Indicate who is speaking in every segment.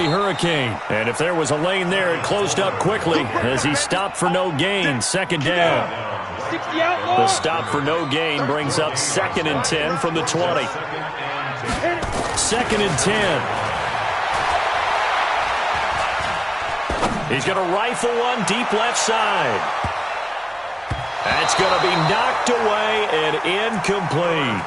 Speaker 1: Miami Hurricane. And if there was a lane there, it closed up quickly as he stopped for no gain. Second down. The stop for no gain brings up 2nd and 10 from the 20. 2nd and 10. He's going to rifle one deep left side. That's going to be knocked away and incomplete.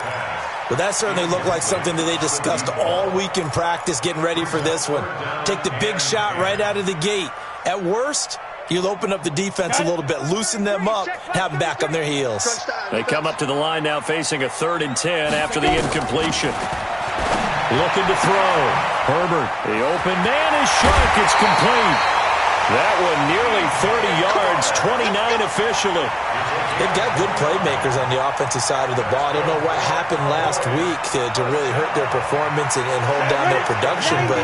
Speaker 2: Well, that certainly looked like something that they discussed all week in practice getting ready for this one. Take the big shot right out of the gate. At worst, you'll open up the defense a little bit, loosen them up, have them back on their heels.
Speaker 1: They come up to the line now facing a 3rd and 10 after the incompletion. Looking to throw. Herbert, the open man is short. It's complete. That one nearly 30 yards, 29 officially.
Speaker 2: They've got good playmakers on the offensive side of the ball. I don't know what happened last week to really hurt their performance and hold down their production, but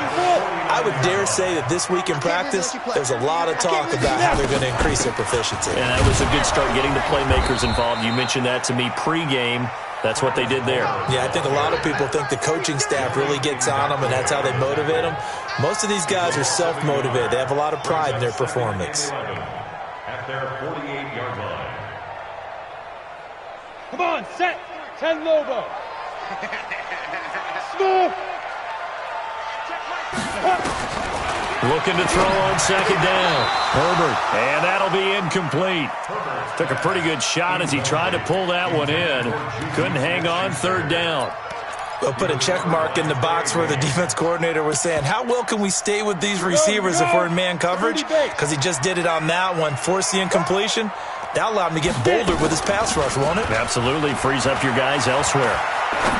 Speaker 2: I would dare say that this week in practice, there's a lot of talk about how they're going to increase their proficiency.
Speaker 1: And that was a good start getting the playmakers involved. You mentioned that to me pregame. That's what they did there.
Speaker 2: Yeah, I think a lot of people think the coaching staff really gets on them, and that's how they motivate them. Most of these guys are self-motivated. They have a lot of pride in their performance.
Speaker 3: At their 48-yard line.
Speaker 4: Come on, set. 10 Lobo. Smooth.
Speaker 1: Looking to throw on 2nd down. Herbert. And that'll be incomplete. Took a pretty good shot as he tried to pull that one in. Couldn't hang on. 3rd down.
Speaker 2: We'll put a check mark in the box where the defense coordinator was saying, how well can we stay with these receivers if we're in man coverage? Because he just did it on that one. Force the incompletion. That'll allow him to get bolder with his pass rush, won't it?
Speaker 1: Absolutely. Frees up your guys elsewhere.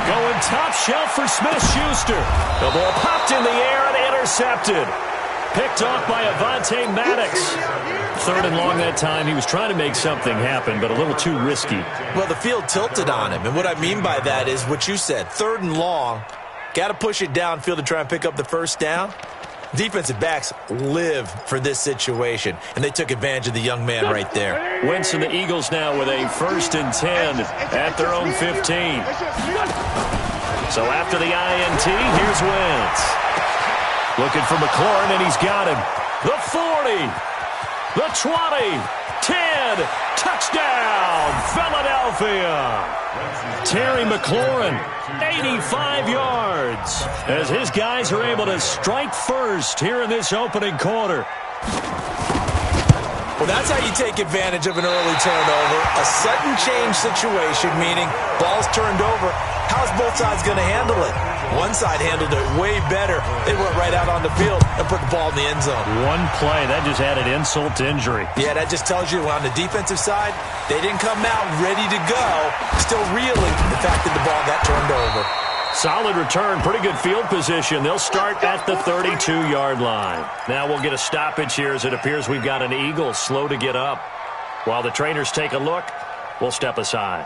Speaker 1: Going top shelf for Smith-Schuster. The ball popped in the air and intercepted. Picked off by Avonte Maddox. 3rd and long that time. He was trying to make something happen, but a little too risky.
Speaker 2: Well, the field tilted on him, and what I mean by that is what you said. 3rd and long. Got to push it downfield to try and pick up the 1st down. Defensive backs live for this situation, and they took advantage of the young man right there.
Speaker 1: Wentz and the Eagles now with a 1st and 10 at their own 15. So after the INT, here's Wentz. Looking for McLaurin, and he's got him. The 40, the 20, 10, touchdown, Philadelphia. Terry McLaurin, 85 yards, as his guys are able to strike first here in this opening quarter.
Speaker 2: Well, that's how you take advantage of an early turnover. A sudden change situation, meaning ball's turned over. How's both sides going to handle it? One side handled it way better. They went right out on the field and put the ball in the end zone.
Speaker 1: One play, that just added insult to injury.
Speaker 2: Yeah, that just tells you on the defensive side, they didn't come out ready to go, still reeling the fact that the ball got turned over.
Speaker 1: Solid return, pretty good field position. They'll start at the 32-yard line. Now we'll get a stoppage here as it appears we've got an Eagle slow to get up. While the trainers take a look, we'll step aside.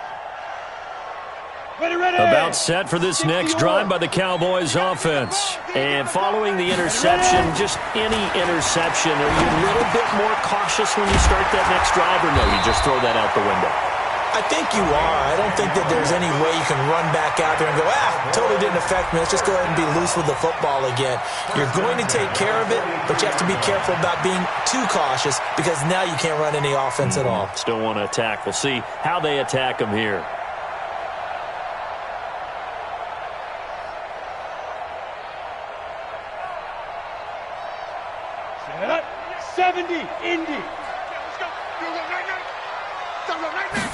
Speaker 1: About set for this next drive by the Cowboys offense. And following the interception, just any interception, are you a little bit more cautious when you start that next drive, or no, you just throw that out the window?
Speaker 2: I think you are. I don't think that there's any way you can run back out there and go, totally didn't affect me. Let's just go ahead and be loose with the football again. You're going to take care of it, but you have to be careful about being too cautious because now you can't run any offense at all.
Speaker 1: Still want to attack. We'll see how they attack them here.
Speaker 4: Set up. 70, Indy.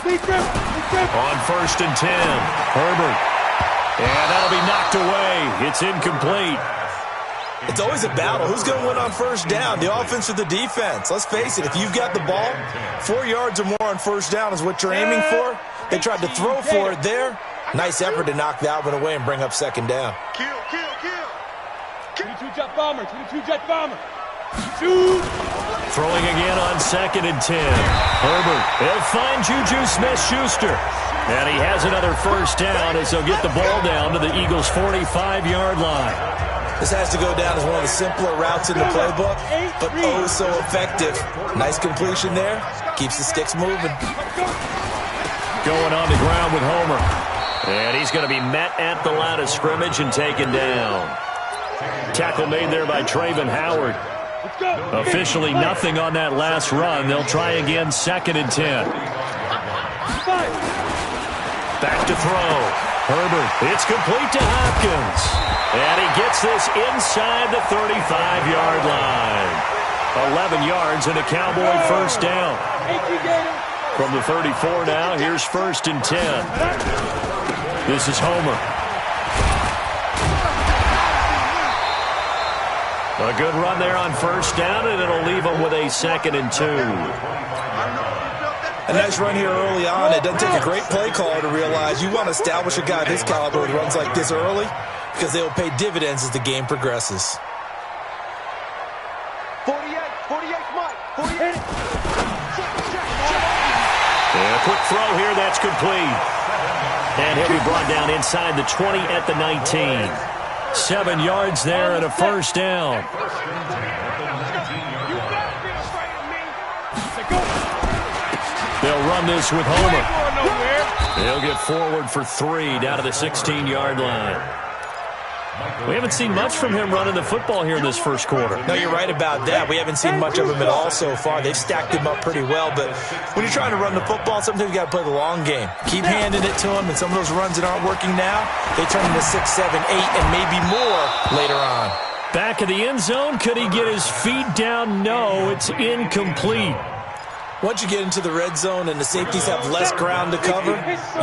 Speaker 1: On 1st and 10, Herbert. And that'll be knocked away. It's incomplete.
Speaker 2: It's always a battle. Who's going to win on 1st down, the offense or the defense? Let's face it, if you've got the ball, 4 yards or more on 1st down is what you're aiming for. They tried to throw for it there. Nice effort to knock that one away and bring up 2nd down.
Speaker 4: Kill. 22 jet bomber, 22 jet bomber. Shoot.
Speaker 1: Throwing again on 2nd and 10. Herbert, he'll find Juju Smith-Schuster. And he has another 1st down as they'll get the ball down to the Eagles' 45-yard line.
Speaker 2: This has to go down as one of the simpler routes in the playbook, but oh so effective. Nice completion there. Keeps the sticks moving.
Speaker 1: Going on the ground with Homer. And he's going to be met at the line of scrimmage and taken down. Tackle made there by Traven Howard. Officially nothing on that last run. They'll try again, 2nd and 10. Back to throw. Herbert, it's complete to Hopkins. And he gets this inside the 35-yard line. 11 yards and a Cowboy first down. From the 34 now, here's 1st and 10. This is Homer. A good run there on 1st down, and it'll leave them with a 2nd and 2.
Speaker 2: A nice run here early on. It doesn't take a great play caller to realize you want to establish a guy of his caliber with runs like this early because they will pay dividends as the game progresses.
Speaker 4: 48, Mike. 48.
Speaker 1: And a quick throw here, that's complete. And he'll be brought down inside the 20 at the 19. 7 yards there and a first down. They'll run this with Homer. He'll get forward for 3 down to the 16-yard line. We haven't seen much from him running the football here in this first quarter.
Speaker 2: No, you're right about that. We haven't seen much of him at all so far. They've stacked him up pretty well, but when you're trying to run the football, sometimes you got to play the long game. Keep handing it to him, and some of those runs that aren't working now, they turn into 6, 7, 8, and maybe more later on.
Speaker 1: Back of the end zone, could he get his feet down? No, it's incomplete.
Speaker 2: Once you get into the red zone and the safeties have less ground to cover,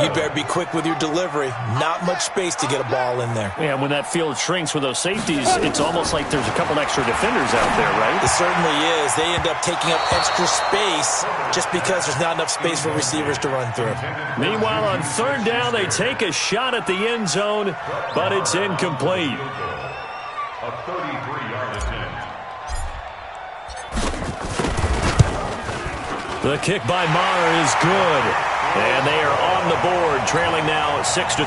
Speaker 2: you better be quick with your delivery. Not much space to get a ball in there.
Speaker 1: Yeah, when that field shrinks with those safeties, it's almost like there's a couple extra defenders out there, right?
Speaker 2: It certainly is. They end up taking up extra space just because there's not enough space for receivers to run through.
Speaker 1: Meanwhile, on 3rd down, they take a shot at the end zone, but it's incomplete.
Speaker 3: A 33-yard attempt.
Speaker 1: The kick by Maher is good. And they are on the board, trailing now 6-3.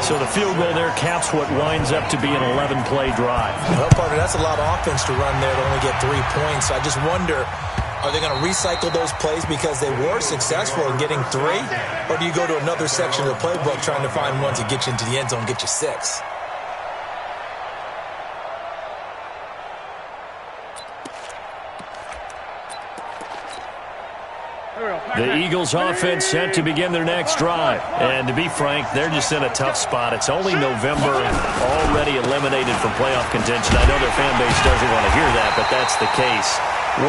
Speaker 1: So the field goal there caps what winds up to be an 11-play drive.
Speaker 2: Well, partner, that's a lot of offense to run there to only get 3 points. So I just wonder, are they going to recycle those plays because they were successful in getting 3? Or do you go to another section of the playbook trying to find ones that get you into the end zone and get you 6?
Speaker 1: The Eagles offense set to begin their next drive. And to be frank, they're just in a tough spot. It's only November and already eliminated from playoff contention. I know their fan base doesn't want to hear that, but that's the case.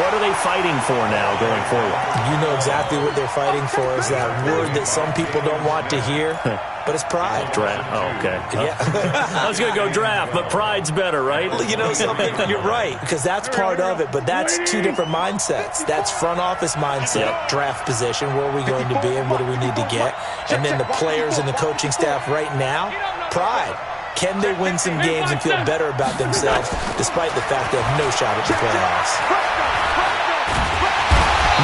Speaker 1: What are they fighting for now going forward?
Speaker 2: You know exactly what they're fighting for is that word that some people don't want to hear, but it's pride.
Speaker 1: Draft. Oh, okay.
Speaker 2: Yeah.
Speaker 1: I was going to go draft, but pride's better, right?
Speaker 2: You know something? You're right, because that's part of it, but that's 2 different mindsets. That's front office mindset, draft position, where are we going to be and what do we need to get? And then the players and the coaching staff right now, pride. Can they win some games and feel better about themselves despite the fact they have no shot at the playoffs?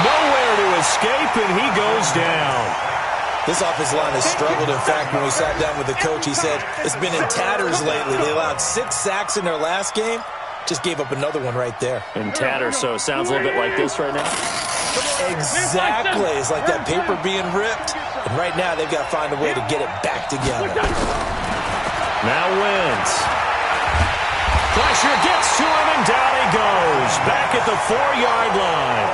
Speaker 1: Nowhere to escape, and he goes down.
Speaker 2: This offensive line has struggled. In fact, when we sat down with the coach, he said it's been in tatters lately. They allowed 6 sacks in their last game. Just gave up another one right there.
Speaker 1: In tatters, so it sounds a little bit like this right now.
Speaker 2: Exactly. It's like that paper being ripped. And right now, they've got to find a way to get it back together.
Speaker 1: Now Wentz. Pressure gets to him, and down he goes. Back at the 4-yard line.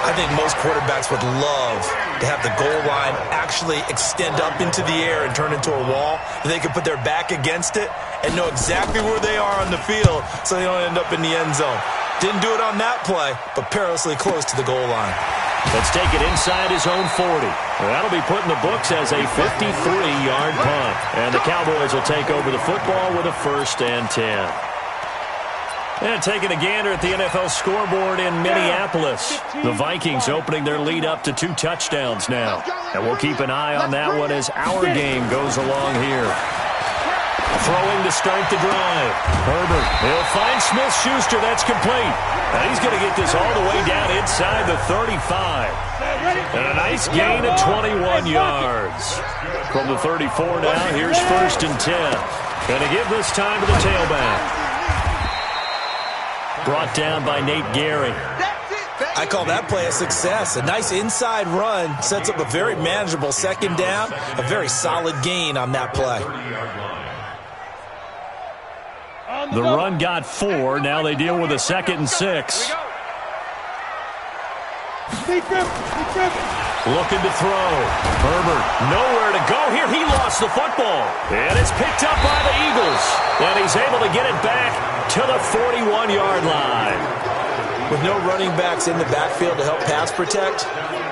Speaker 2: I think most quarterbacks would love to have the goal line actually extend up into the air and turn into a wall. They could put their back against it and know exactly where they are on the field so they don't end up in the end zone. Didn't do it on that play, but perilously close to the goal line.
Speaker 1: Let's take it inside his own 40. That'll be put in the books as a 53-yard punt. And the Cowboys will take over the football with a 1st and 10. And taking a gander at the NFL scoreboard in Minneapolis. The Vikings opening their lead up to 2 touchdowns now. And we'll keep an eye on that one as our game goes along here. Throwing to start the drive. Herbert, he'll find Smith-Schuster. That's complete. And he's going to get this all the way down inside the 35. And a nice gain of 21 yards. From the 34 now, here's 1st and 10. Going to give this time to the tailback. Brought down by Nate Gehring.
Speaker 2: I call that play a success. A nice inside run sets up a very manageable 2nd down. A very solid gain on that play.
Speaker 1: The run got 4. Now they deal with a 2nd and 6. Looking to throw. Herbert, nowhere to go here. He lost the football. And it's picked up by the Eagles. And he's able to get it back to the 41-yard line.
Speaker 2: With no running backs in the backfield to help pass protect,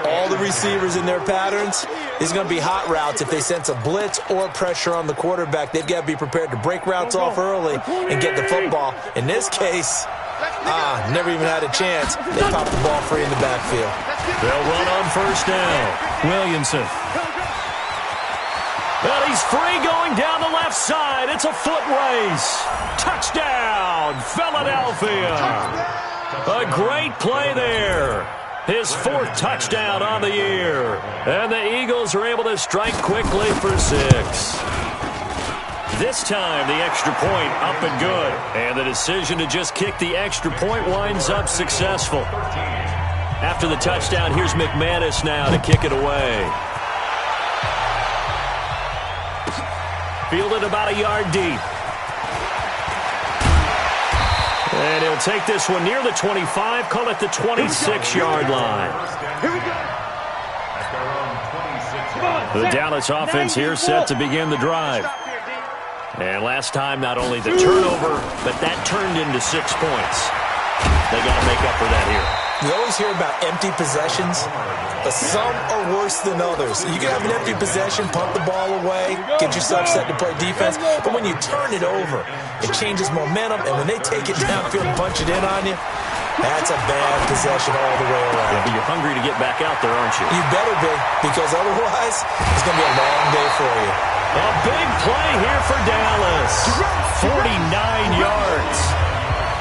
Speaker 2: all the receivers in their patterns, these are going to be hot routes. If they sense a blitz or pressure on the quarterback, they've got to be prepared to break routes off early and get the football. In this case, never even had a chance. They popped the ball free in the backfield.
Speaker 1: They'll run on 1st down. Williamson. Well, he's free going down the left side. It's a foot race. Touchdown, Philadelphia. A great play there. His 4th touchdown on the year. And the Eagles are able to strike quickly for 6. This time, the extra point up and good. And the decision to just kick the extra point winds up successful. After the touchdown, here's McManus now to kick it away. Fielded about a yard deep. And he'll take this one near the 25, call it the 26-yard line. The Dallas offense here set to begin the drive. And last time, not only the turnover, but that turned into 6 points. They got to make up for that here.
Speaker 2: We always hear about empty possessions, but some are worse than others. You can have an empty possession, punt the ball away, get yourself set to play defense, but when you turn it over, it changes momentum, and when they take it downfield and punch it in on you, that's a bad possession all the way around.
Speaker 1: Yeah, but you're hungry to get back out there, aren't you?
Speaker 2: You better be, because otherwise, it's going to be a long day for you.
Speaker 1: A big play here for Dallas. 49 yards.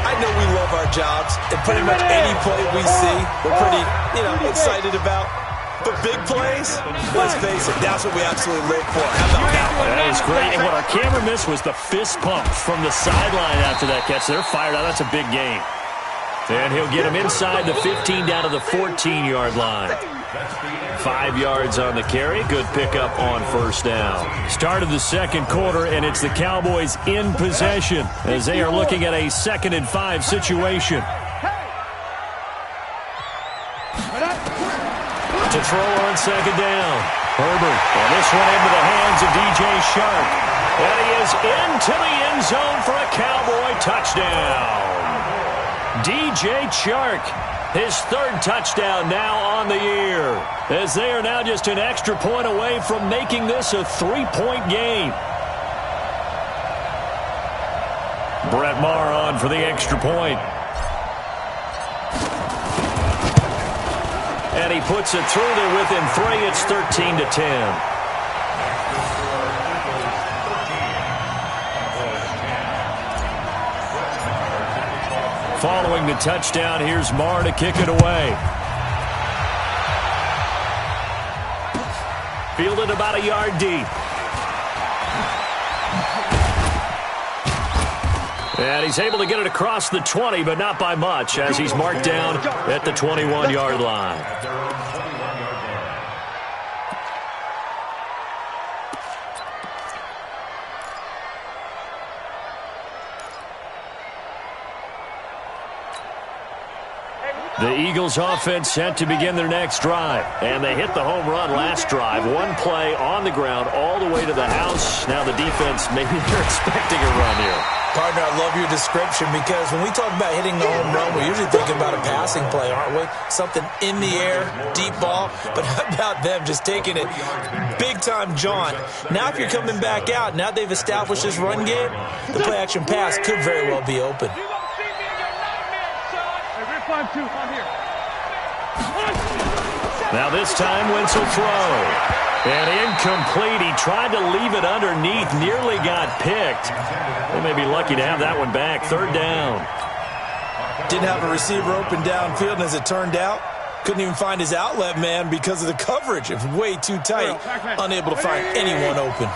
Speaker 2: I know we love our jobs, and pretty much any play we see, we're pretty, excited about. But big plays, let's face it, that's what we absolutely live for. How about that one?
Speaker 1: That was great. And what our camera missed was the fist pump from the sideline after that catch. They're fired out. That's a big game. And he'll get him inside the 15 down to the 14-yard line. 5 yards on the carry. Good pickup on 1st down. Start of the 2nd quarter, and it's the Cowboys in possession as they are looking at a 2nd and 5 situation. To throw on 2nd down. Herbert. And this one into the hands of DJ Shark. And he is into the end zone for a Cowboy touchdown. DJ Shark. His 3rd touchdown now on the year, as they are now just an extra point away from making this a 3-point game. Brett Maher on for the extra point. And he puts it through there within 3. It's 13-10. Following the touchdown, here's Maher to kick it away. Fielded about a yard deep. And he's able to get it across the 20, but not by much, as he's marked down at the 21-yard line. The Eagles offense set to begin their next drive. And they hit the home run last drive. 1 play on the ground all the way to the house. Now the defense, maybe they're expecting a run here.
Speaker 2: Partner, I love your description, because when we talk about hitting the home run, we're usually thinking about a passing play, aren't we? Something in the air, deep ball. But how about them just taking it big-time jaunt? Now if you're coming back out, now they've established this run game, the play-action pass could very well be open.
Speaker 1: Now this time, Wentz will throw. And incomplete. He tried to leave it underneath, nearly got picked. They may be lucky to have that one back. 3rd down.
Speaker 2: Didn't have a receiver open downfield, and as it turned out, couldn't even find his outlet man because of the coverage. It was way too tight, unable to find anyone open.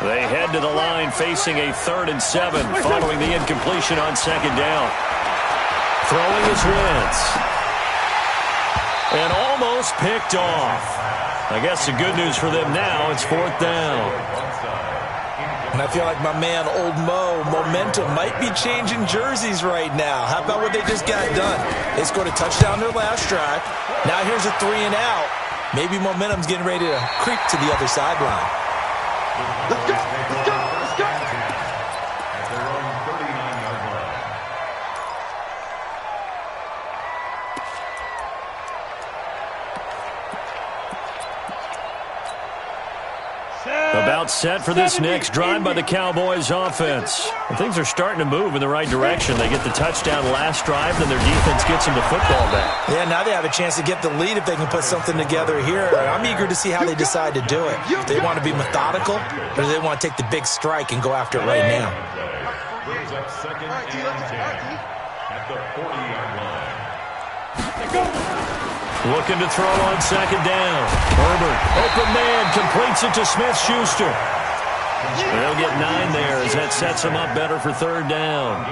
Speaker 1: They head to the line facing a 3rd and 7 following the incompletion on 2nd down. Throwing is Wentz. And almost picked off. I guess the good news for them now, it's 4th down.
Speaker 2: And I feel like my man, Old Mo, momentum might be changing jerseys right now. How about what they just got done? They scored a touchdown their last drive. Now here's a 3-and-out. Maybe momentum's getting ready to creep to the other sideline.
Speaker 3: Let's go! Let's go! Let's go! At their own 39-yard line.
Speaker 1: About set for this next drive by the Cowboys offense. And things are starting to move in the right direction. They get the touchdown last drive, then their defense gets them the football back.
Speaker 2: Yeah, now they have a chance to get the lead if they can put something together here. I'm eager to see how they decide to do it. If they want to be methodical, or do they want to take the big strike and go after it right now?
Speaker 3: Brings up second and 10 at the 40-yard line.
Speaker 1: Looking to throw on second down. Herbert, open man, completes it to Smith-Schuster. They'll get 9 there as that sets them up better for third down.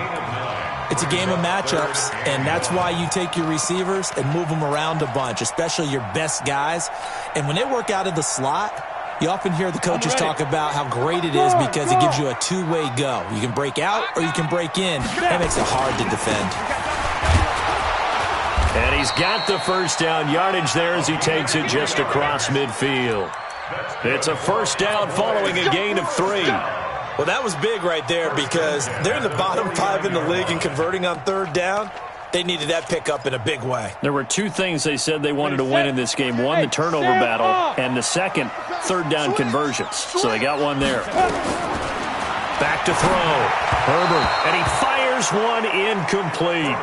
Speaker 2: It's a game of matchups, and that's why you take your receivers and move them around a bunch, especially your best guys. And when they work out of the slot, you often hear the coaches talk about how great it is because it gives you a two-way go. You can break out or you can break in. That makes it hard to defend.
Speaker 1: And he's got the first down yardage there as he takes it just across midfield. It's a first down following a gain of 3.
Speaker 2: Well, that was big right there because they're in the bottom 5 in the league and converting on third down. They needed that pickup in a big way.
Speaker 1: There were 2 things they said they wanted to win in this game. One, the turnover battle, and the second, third down conversions. So they got one there. Back to throw. Herbert, and he fires one incomplete.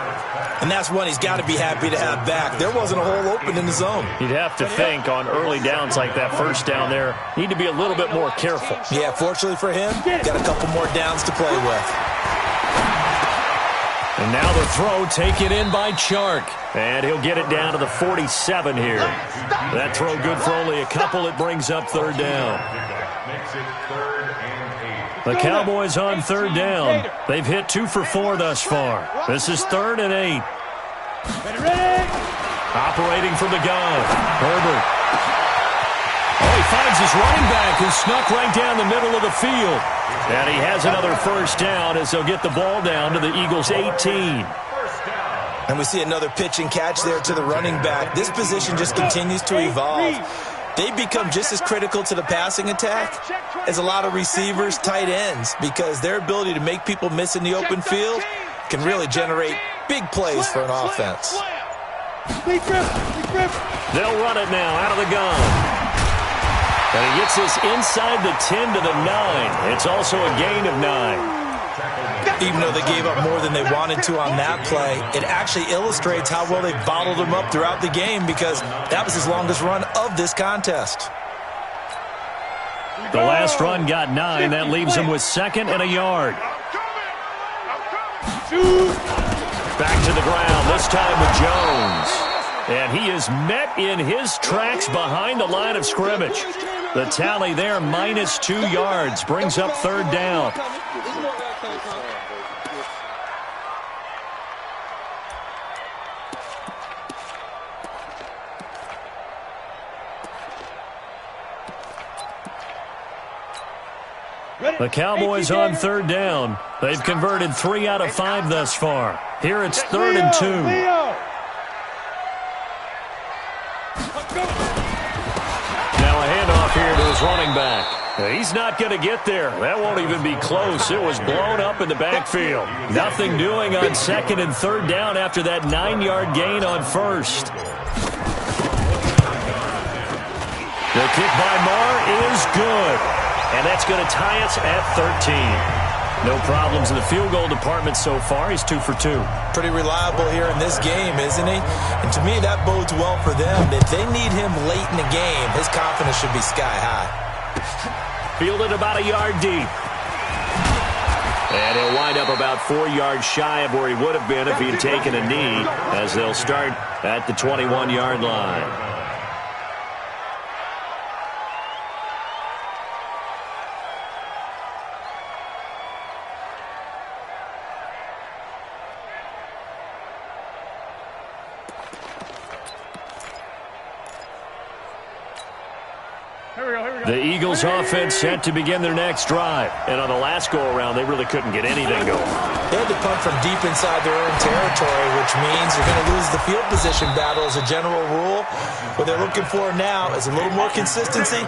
Speaker 2: And that's one he's got to be happy to have back. There wasn't a hole open in the zone.
Speaker 1: You'd have to think on early downs like that first down there, need to be a little bit more careful.
Speaker 2: Yeah, fortunately for him, got a couple more downs to play with.
Speaker 1: And now the throw taken in by Chark. And he'll get it down to the 47 here. That throw good for only a couple. It brings up third down.
Speaker 3: Makes it 3rd and 8.
Speaker 1: The Cowboys on third down. They've hit 2 for 4 thus far. This is 3rd and 8. Operating from the gun. Herbert. Oh, he finds his running back who snuck right down the middle of the field. And he has another first down as they'll get the ball down to the Eagles' 18.
Speaker 2: And we see another pitch and catch there to the running back. This position just continues to evolve. They become just as critical to the passing attack as a lot of receivers, tight ends, because their ability to make people miss in the open field can really generate big plays for an offense.
Speaker 1: They'll run it now out of the gun. And he gets this inside the 10 to the 9. It's also a gain of 9.
Speaker 2: Even though they gave up more than they wanted to on that play, it actually illustrates how well they bottled him up throughout the game because that was his longest run of this contest.
Speaker 1: The last run got 9. That leaves him with 2nd and a yard. Back to the ground, this time with Jones. And he is met in his tracks behind the line of scrimmage. The tally there, minus 2 yards, brings up third down. The Cowboys on third down. They've converted 3 out of 5 thus far. Here it's 3rd and 2. Now a handoff here to his running back. He's not going to get there. That won't even be close. It was blown up in the backfield. Nothing doing on 2nd and 3rd down after that 9-yard gain on 1st. The kick by Marr is good. And that's going to tie us at 13. No problems in the field goal department so far. He's 2 for 2.
Speaker 2: Pretty reliable here in this game, isn't he? And to me, that bodes well for them. If they need him late in the game, his confidence should be sky high.
Speaker 1: Fielded about a yard deep. And he'll wind up about 4 yards shy of where he would have been if he had taken a knee, as they'll start at the 21-yard line. The Eagles offense set to begin their next drive. And on the last go-around, they really couldn't get anything going.
Speaker 2: They had to punt from deep inside their own territory, which means you're going to lose the field position battle as a general rule. What they're looking for now is a little more consistency,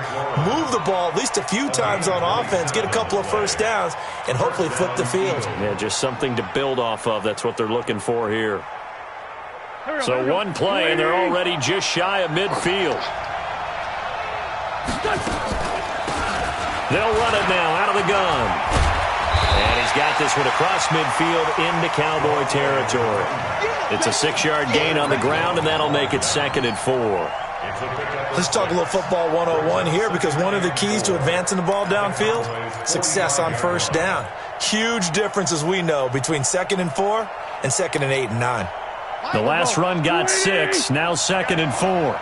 Speaker 2: move the ball at least a few times on offense, get a couple of first downs, and hopefully flip the field.
Speaker 1: Yeah, just something to build off of. That's what they're looking for here. So one play, and they're already just shy of midfield. They'll run it now out of the gun. And he's got this one across midfield into Cowboy territory. It's a 6-yard gain on the ground, and that'll make it 2nd and 4.
Speaker 2: Let's talk a little football 101 here, because one of the keys to advancing the ball downfield, success on first down. Huge difference, as we know, between 2nd and 4 and 2nd and 8 and 9.
Speaker 1: The last run got 6, now 2nd and 4.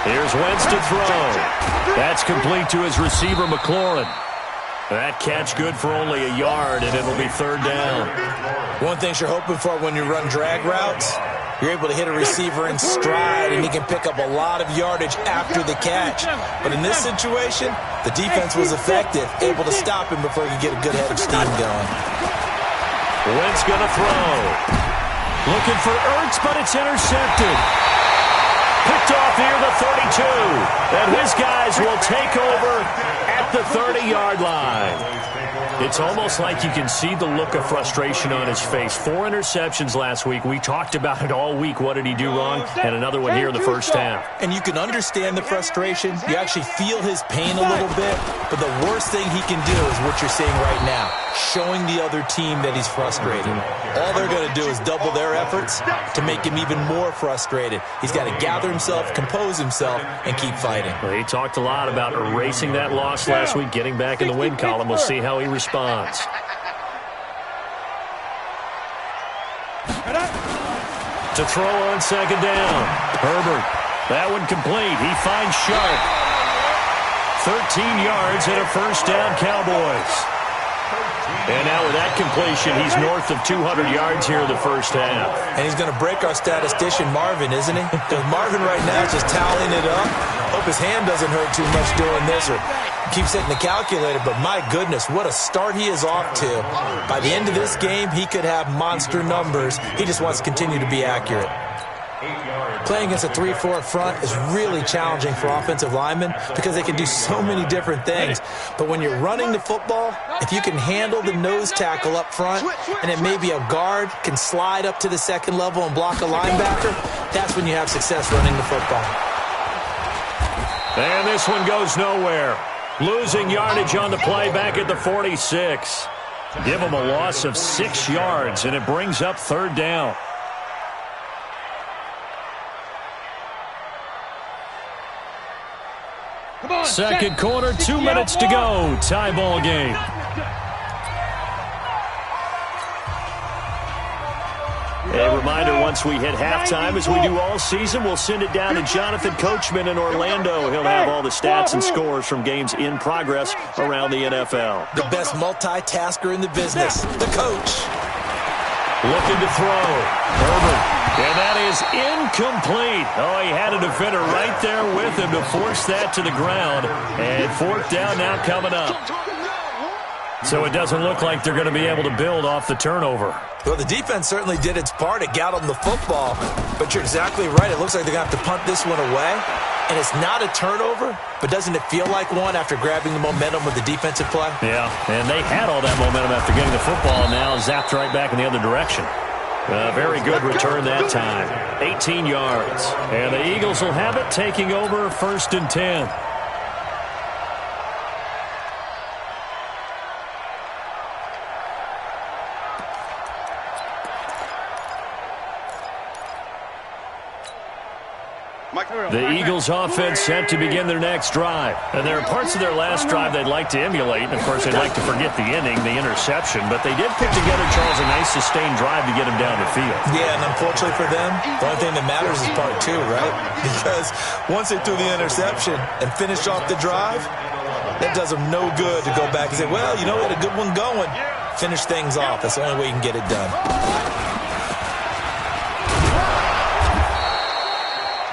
Speaker 1: Here's Wentz to throw. That's complete to his receiver, McLaurin. That catch good for only a yard, and it'll be 3rd down.
Speaker 2: One thing you're hoping for when you run drag routes, you're able to hit a receiver in stride, and he can pick up a lot of yardage after the catch. But in this situation, the defense was effective, able to stop him before he could get a good head of steam going.
Speaker 1: Wentz going to throw. Looking for Ertz, but it's intercepted. Picked off near the 32. And his guys will take over at the 30-yard line. It's almost like you can see the look of frustration on his face. 4 interceptions last week. We talked about it all week. What did he do wrong? And another one here in the first half.
Speaker 2: And you can understand the frustration. You actually feel his pain a little bit. But the worst thing he can do is what you're seeing right now, showing the other team that he's frustrated. All they're going to do is double their efforts to make him even more frustrated. He's got to gather himself, compose himself, and keep fighting.
Speaker 1: Well, he talked a lot about erasing that loss last week, getting back in the win column. We'll see how he responds. To throw on 2nd down. Herbert. That one complete. He finds Sharp. 13 yards and a 1st down, Cowboys. And now with that completion, he's north of 200 yards here in the first half.
Speaker 2: And he's going to break our statistician, Marvin, isn't he? Because Marvin right now is just tallying it up. Hope his hand doesn't hurt too much doing this or keeps hitting the calculator. But my goodness, what a start he is off to. By the end of this game, he could have monster numbers. He just wants to continue to be accurate. Playing against a 3-4 front is really challenging for offensive linemen because they can do so many different things. But when you're running the football, if you can handle the nose tackle up front and then maybe a guard can slide up to the 2nd level and block a linebacker, that's when you have success running the football.
Speaker 1: And this one goes nowhere. Losing yardage on the play back at the 46. Give him a loss of 6 yards, and it brings up 3rd down. Second quarter, 2 minutes to go. Tie ball game. A reminder, once we hit halftime, as we do all season, we'll send it down to Jonathan Coachman in Orlando. He'll have all the stats and scores from games in progress around the NFL.
Speaker 2: The best multitasker in the business, the coach.
Speaker 1: Looking to throw. Herbert. And that is incomplete. Oh, he had a defender right there with him to force that to the ground. And 4th down now coming up. So it doesn't look like they're going to be able to build off the turnover.
Speaker 2: Well, the defense certainly did its part. It got them the football. But you're exactly right. It looks like they're going to have to punt this one away. And it's not a turnover, but doesn't it feel like one after grabbing the momentum with the defensive play?
Speaker 1: Yeah, and they had all that momentum after getting the football, and now zapped right back in the other direction. Very good return that time. 18 yards. And the Eagles will have it, taking over 1st and 10. The Eagles offense set to begin their next drive. And there are parts of their last drive they'd like to emulate. And, of course, they'd like to forget the inning, the interception. But they did put together, Charles, a nice sustained drive to get him down the field.
Speaker 2: Yeah, and unfortunately for them, the only thing that matters is part 2, right? Because once they threw the interception and finished off the drive, that does them no good to go back and say, well, you know, we had a good one going. Finish things off. That's the only way you can get it done.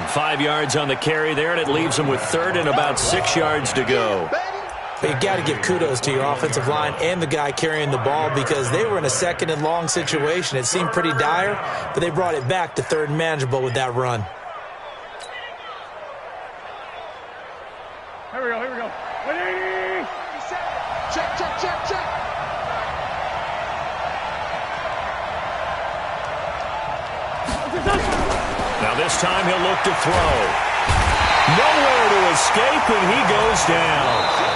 Speaker 1: 5 yards on the carry there, and it leaves them with third and about 6 yards to go.
Speaker 2: But you got to give kudos to your offensive line and the guy carrying the ball because they were in a second and long situation. It seemed pretty dire, but they brought it back to third and manageable with that run.
Speaker 4: Here we go, here we go. 180!
Speaker 3: Check, check, check, check.
Speaker 1: Now this time he'll look to throw. Nowhere to escape, and he goes down.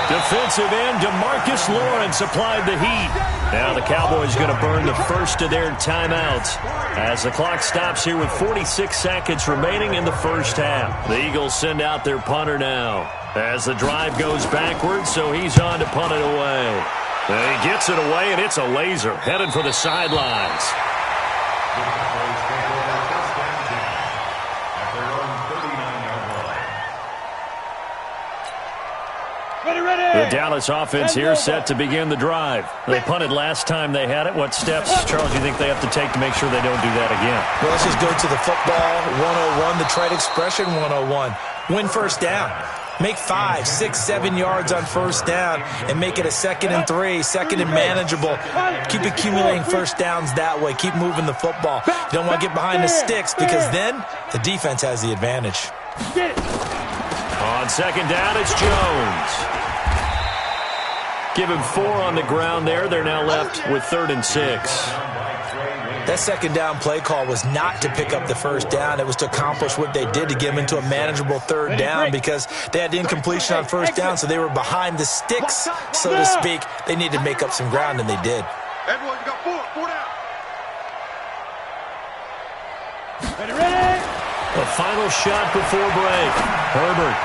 Speaker 1: Defensive end DeMarcus Lawrence applied the heat. Now the Cowboys going to burn the first of their timeouts as the clock stops here with 46 seconds remaining in the first half. The Eagles send out their punter now as the drive goes backwards, so he's on to punt it away. And he gets it away, and it's a laser headed for the sidelines. The Dallas offense here set to begin the drive. They punted last time they had it. What steps, Charles, do you think they have to take to make sure they don't do that again?
Speaker 2: Well, let's just go to the football 101, the trade expression 101. Win first down. Make 5, 6, 7 yards on first down and make it a 2nd and 3, 2nd and manageable. Keep accumulating first downs that way. Keep moving the football. You don't want to get behind the sticks because then the defense has the advantage.
Speaker 1: On second down, it's Jones. Give him 4 on the ground there. They're now left with 3rd and 6.
Speaker 2: That second down play call was not to pick up the first down. It was to accomplish what they did to get them into a manageable 3rd down because they had incompletion on first down, so they were behind the sticks, so to speak. They needed to make up some ground, and they did.
Speaker 3: Everyone, you got 4 down.
Speaker 4: Ready?
Speaker 1: The final shot before break. Herbert.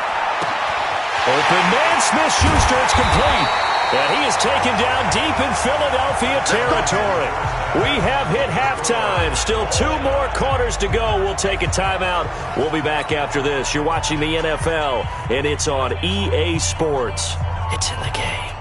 Speaker 1: Open man, Smith-Schuster. It's complete. And he is taken down deep in Philadelphia territory. We have hit halftime. Still 2 more quarters to go. We'll take a timeout. We'll be back after this. You're watching the NFL, and it's on EA Sports. It's in the game.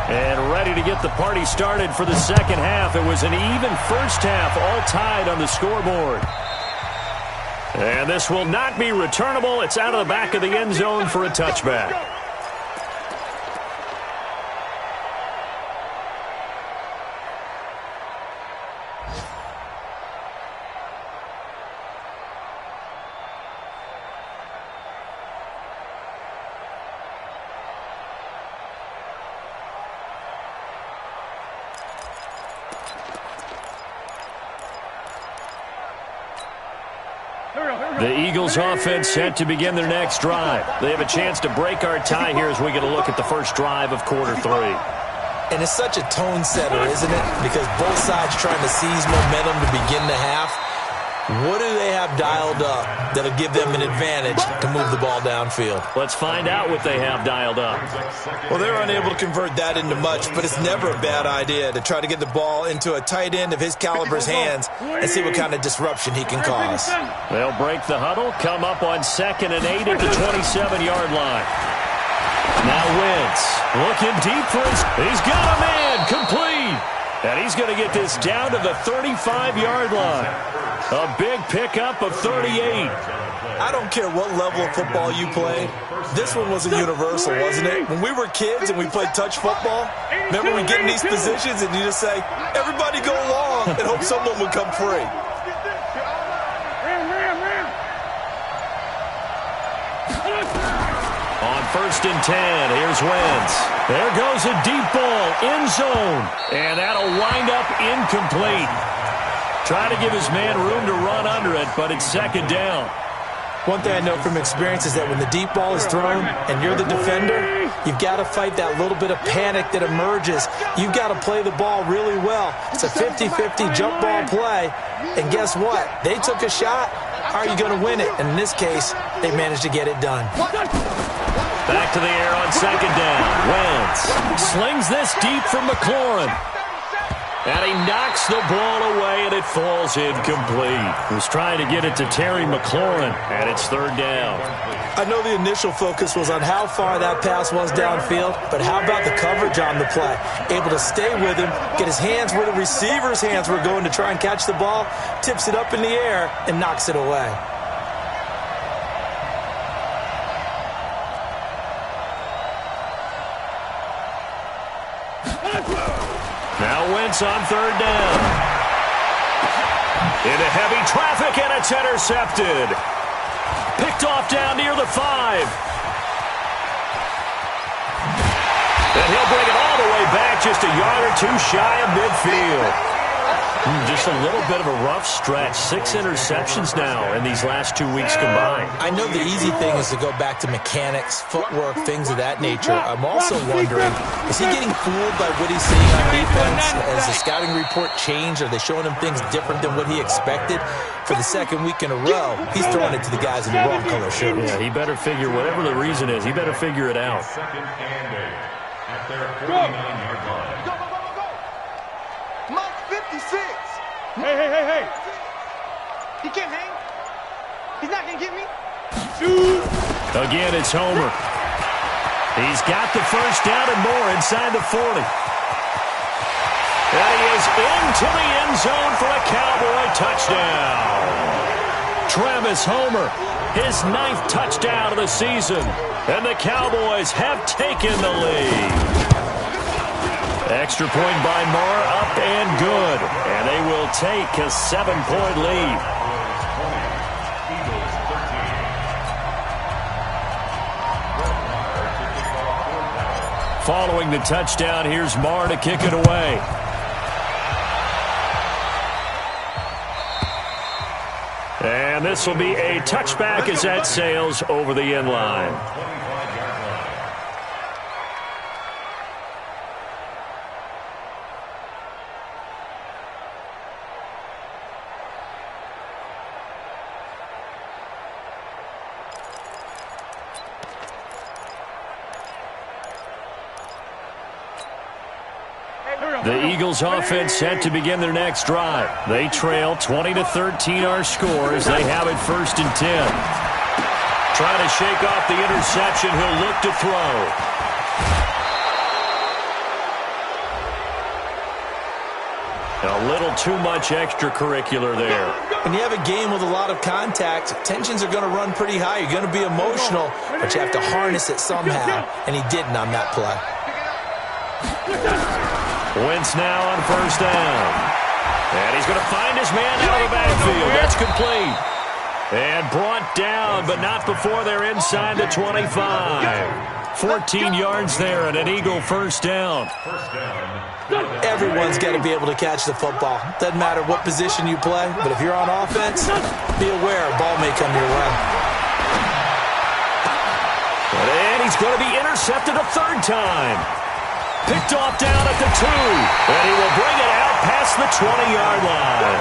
Speaker 1: And ready to get the party started for the second half. It was an even first half, all tied on the scoreboard. And this will not be returnable. It's out of the back of the end zone for a touchback. The Eagles offense set to begin their next drive. They have a chance to break our tie here as we get a look at the first drive of quarter 3.
Speaker 2: And it's such a tone setter, isn't it? Because both sides trying to seize momentum to begin the half. What do they have dialed up that'll give them an advantage to move the ball downfield?
Speaker 1: Let's find out what they have dialed up.
Speaker 2: Well, they're unable to convert that into much, but it's never a bad idea to try to get the ball into a tight end of his caliber's hands and see what kind of disruption he can cause.
Speaker 1: They'll break the huddle, come up on 2nd and 8 at the 27-yard line. Now Wentz looking deep for his... He's got a man, complete. And he's going to get this down to the 35-yard line. A big pickup of 38.
Speaker 2: I don't care what level of football you played. This one was a universal, wasn't it? When we were kids and we played touch football, remember we get in these positions and you just say, everybody go long and hope someone would come free.
Speaker 1: On 1st and 10, here's Wentz. There goes a deep ball, end zone. And that'll wind up incomplete. Trying to give his man room to run under it, but it's 2nd down.
Speaker 2: One thing I know from experience is that when the deep ball is thrown and you're the defender, you've got to fight that little bit of panic that emerges. You've got to play the ball really well. It's a 50-50 jump ball play. And guess what? They took a shot. How are you going to win it? And in this case, they managed to get it done.
Speaker 1: Back to the air on 2nd down. Wentz slings this deep from McLaurin. And he knocks the ball away, and it falls incomplete. He was trying to get it to Terry McLaurin, and it's third down.
Speaker 2: I know the initial focus was on how far that pass was downfield, but how about the coverage on the play? Able to stay with him, get his hands where the receiver's hands were going to try and catch the ball, tips it up in the air, and knocks it away.
Speaker 1: Now Wentz on third down. Into heavy traffic, and it's intercepted. Picked off down near the 5. And he'll bring it all the way back, just a yard or two shy of midfield. Just a little bit of a rough stretch. 6 interceptions now in these last 2 weeks combined.
Speaker 2: I know the easy thing is to go back to mechanics, footwork, things of that nature. I'm also wondering, is he getting fooled by what he's seeing on defense? Has the scouting report changed? Are they showing him things different than what he expected? For the second week in a row, he's throwing it to the guys in the wrong color shirts.
Speaker 1: Yeah, he better figure, whatever the reason is, he better figure it out.
Speaker 3: Second and 8 at their 49-yard line.
Speaker 5: Go, go, go, go, go! Mike 56!
Speaker 4: Hey!
Speaker 5: He can't hang. He's not going to get me.
Speaker 4: Shoot!
Speaker 1: Again, it's Homer. He's got the first down and more inside the 40. And he is into the end zone for a Cowboy touchdown. Travis Homer, his 9th touchdown of the season. And the Cowboys have taken the lead. Extra point by Moore, up and good. And they will take a 7-point lead. Following the touchdown, here's Moore to kick it away. And this will be a touchback as that sails over the end line. The Eagles offense set to begin their next drive. They trail 20-13 our score as they have it 1st and 10. Trying to shake off the interception, he'll look to throw. A little too much extracurricular there.
Speaker 2: When you have a game with a lot of contact, tensions are going to run pretty high. You're going to be emotional, but you have to harness it somehow, and he didn't on that play.
Speaker 1: Wentz now on first down. And he's going to find his man out of the backfield. That's complete. And brought down, but not before they're inside the 25. 14 yards there and an Eagle first down.
Speaker 2: Everyone's got to be able to catch the football. Doesn't matter what position you play, but if you're on offense, be aware a ball may come your way.
Speaker 1: And he's going to be intercepted a 3rd time. Picked off down at the 2. And he will bring it out past the 20-yard line.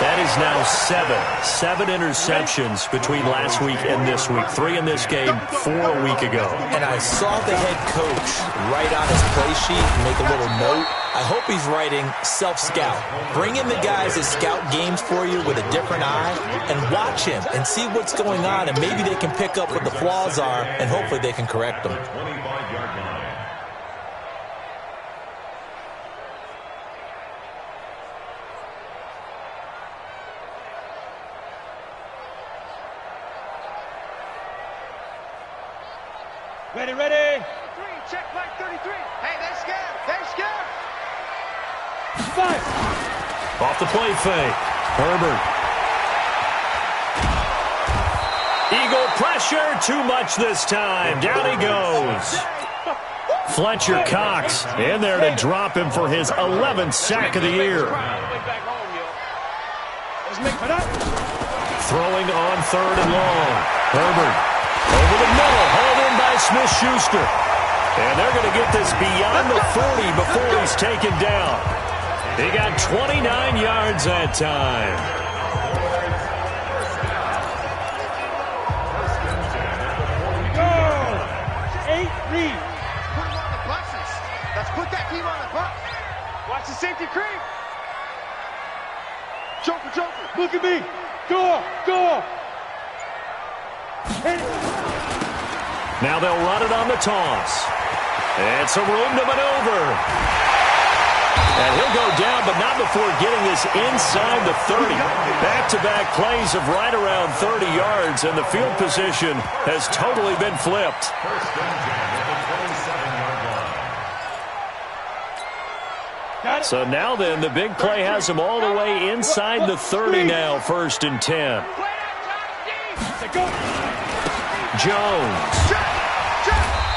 Speaker 1: That is now 7 interceptions between last week and this week. 3 in this game, 4 a week ago.
Speaker 2: And I saw the head coach write on his play sheet, make a little note. I hope he's writing self-scout. Bring in the guys that scout games for you with a different eye and watch him and see what's going on, and maybe they can pick up what the flaws are, and hopefully they can correct them.
Speaker 3: 25-yard line.
Speaker 4: Ready.
Speaker 5: 3, check flag 33. Hey, they're scared.
Speaker 4: 5.
Speaker 1: Off the play fake. Herbert. Eagle pressure, too much this time. Down he goes. Fletcher Cox in there to drop him for his 11th sack of the year. Throwing on 3rd and long. Herbert over the middle, hauled in by Smith-Schuster. And they're going to get this beyond the 40 before he's taken down. He got 29 yards that time.
Speaker 5: Put him on the buses. Let's put that team on the bus. Watch Watch the safety creep. Joker, Joker.
Speaker 4: Look at me. Go off. Go off.
Speaker 1: Now they'll run it on the toss. And some room to maneuver. And he'll go down, but not before getting this inside the 30. Back-to-back plays of right around 30 yards, and the field position has totally been flipped. So now then, the big play has him all the way inside the 30 now, 1st and 10. Jones.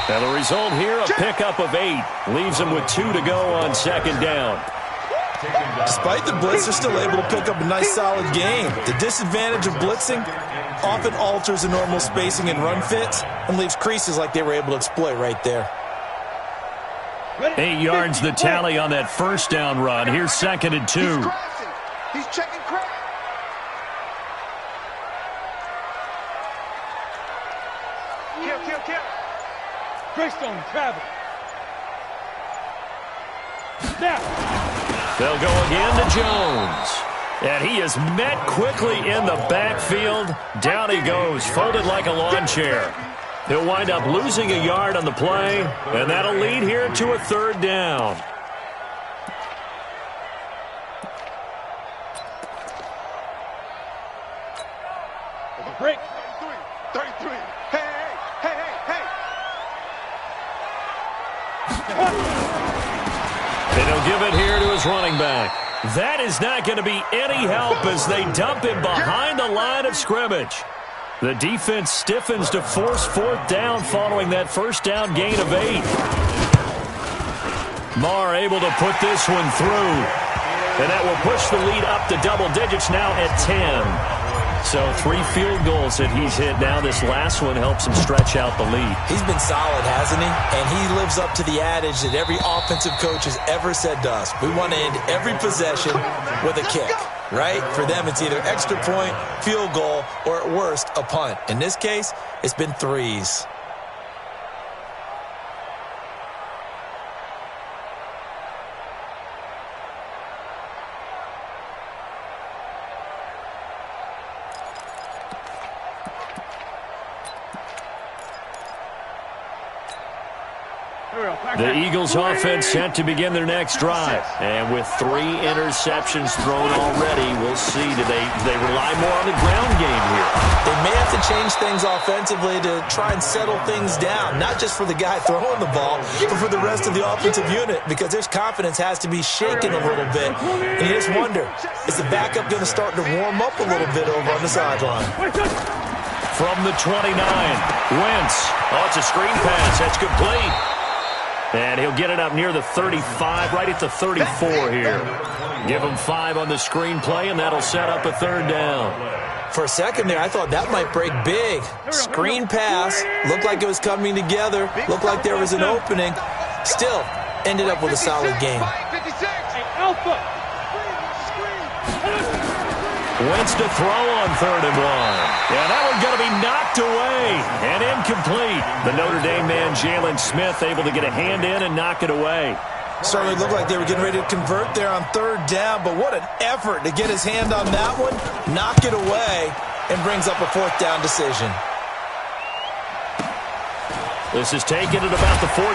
Speaker 1: Now the result here, a pickup of 8. Leaves him with 2 to go on 2nd down.
Speaker 2: Despite the blitz, they're still able to pick up a nice, solid game. The disadvantage of blitzing often alters the normal spacing and run fits and leaves creases like they were able to exploit right there.
Speaker 1: 8 yards the tally on that 1st down run. Here's 2nd and 2.
Speaker 5: He's checking crack. Kill.
Speaker 4: Greystone, travel. Snap.
Speaker 1: They'll go again to Jones. And he is met quickly in the backfield. Down he goes, folded like a lawn chair. He'll wind up losing a yard on the play, and that'll lead here to a 3rd down.
Speaker 4: Break.
Speaker 5: 33. Hey.
Speaker 1: And he'll give it here to his running back. That is not going to be any help as they dump him behind the line of scrimmage. The defense stiffens to force 4th down following that 1st down gain of 8. Marr able to put this one through. And that will push the lead up to double digits now at 10. So 3 field goals that he's hit now. This last one helps him stretch out the lead.
Speaker 2: He's been solid, hasn't he? And he lives up to the adage that every offensive coach has ever said to us. We want to end every possession with a kick, right? For them, it's either extra point, field goal, or at worst, a punt. In this case, it's been 3s.
Speaker 1: The Eagles offense set to begin their next drive. And with 3 interceptions thrown already, we'll see. Do they rely more on the ground game here?
Speaker 2: They may have to change things offensively to try and settle things down, not just for the guy throwing the ball, but for the rest of the offensive unit, because their confidence has to be shaken a little bit. And you just wonder, is the backup going to start to warm up a little bit over on the sideline?
Speaker 1: From the 29, Wentz. Oh, it's a screen pass. That's complete. And he'll get it up near the 35, right at the 34 here. Give him 5 on the screen play, and that'll set up a 3rd down.
Speaker 2: For a second there, I thought that might break big. Screen pass. Looked like it was coming together. Looked like there was an opening. Still, ended up with a solid game.
Speaker 4: Alpha.
Speaker 1: Wentz to throw on 3rd and 1. Yeah, that one's going to be knocked away and incomplete. The Notre Dame man, Jalen Smith, able to get a hand in and knock it away.
Speaker 2: Certainly looked like they were getting ready to convert there on 3rd down, but what an effort to get his hand on that one, knock it away, and brings up a 4th down decision.
Speaker 1: This is taken at about the 14.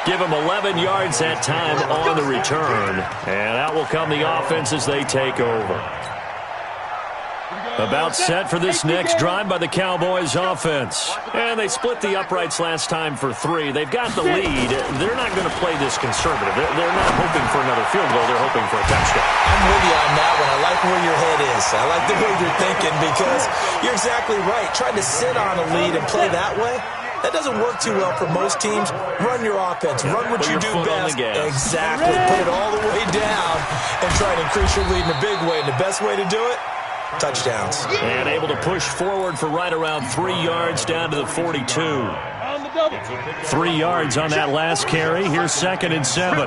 Speaker 1: Give him 11 yards that time on the return. And out will come the offense as they take over. About set for this next drive by the Cowboys offense. And they split the uprights last time for 3. They've got the lead. They're not going to play this conservative. They're not hoping for another field goal. They're hoping for a touchdown.
Speaker 2: I'm with you on that one. I like where your head is. I like the way you're thinking because you're exactly right. Trying to sit on a lead and play that way, that doesn't work too well for most teams. Run your offense. Run what you do best. Exactly. Put it all the way down and try to increase your lead in a big way. And the best way to do it, touchdowns.
Speaker 1: And able to push forward for right around 3 yards down to the 42. 3 yards on that last carry. Here's 2nd and 7.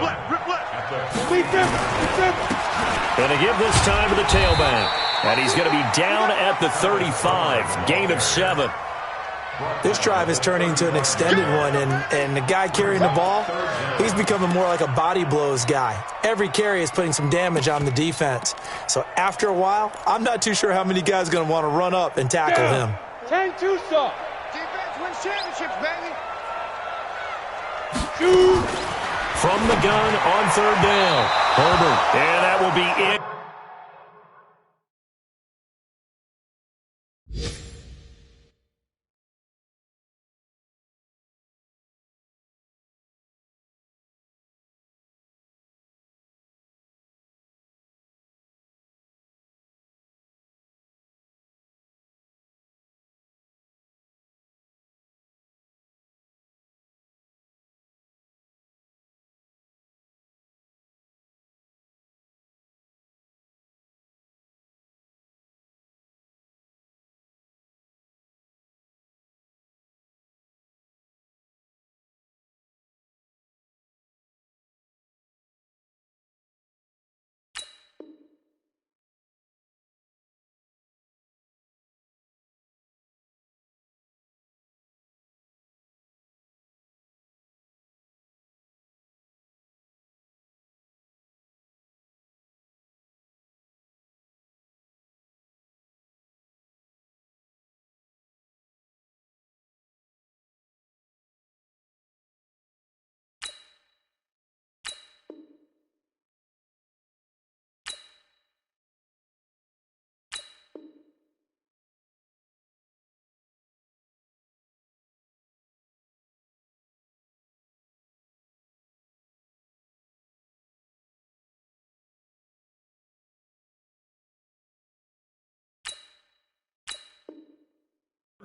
Speaker 1: Going to give this time to the tailback. And he's going to be down at the 35. Gain of 7.
Speaker 2: This drive is turning into an extended one, and the guy carrying the ball, he's becoming more like a body blows guy. Every carry is putting some damage on the defense. So after a while, I'm not too sure how many guys are going to want to run up and tackle him.
Speaker 4: 10-2 soft.
Speaker 5: Defense wins championships, baby.
Speaker 4: Shoot.
Speaker 1: From the gun on third down, Herbert. And that will be it.